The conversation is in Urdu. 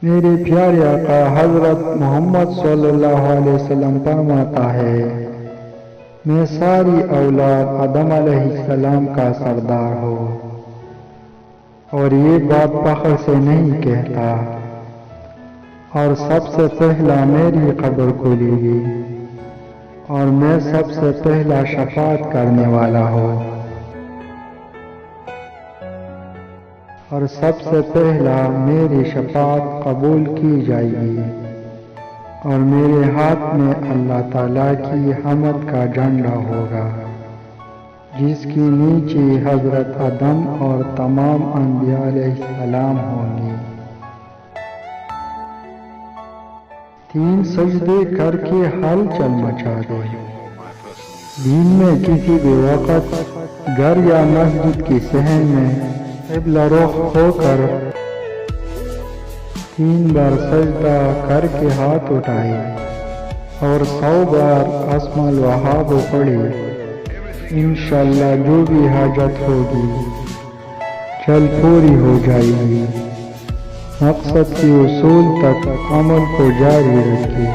میرے پیارے آقا حضرت محمد صلی اللہ علیہ وسلم فرماتا ہے، میں ساری اولاد آدم علیہ السلام کا سردار ہوں، اور یہ بات فخر سے نہیں کہتا، اور سب سے پہلا میری قبر کھلے گی اور میں سب سے پہلا شفاعت کرنے والا ہوں، اور سب سے پہلا میری شفاعت قبول کی جائے گی، اور میرے ہاتھ میں اللہ تعالیٰ کی حمد کا جھنڈا ہوگا، جس کی نیچے حضرت آدم اور تمام انبیاء علیہ السلام ہوں گے۔ 3 سجدے کر کے ہلچل مچا دے۔ دن میں کسی بھی وقت گھر یا مسجد کی صحن میں قبلہ رخ ہو کر 3 بار سجدہ کر کے ہاتھ اٹھائے اور 100 بار اسم الوہاب پڑھے، انشاءاللہ جو بھی حاجت ہوگی جلد پوری ہو جائے گی۔ مقصد کے حصول تک عمل کو جاری رکھے۔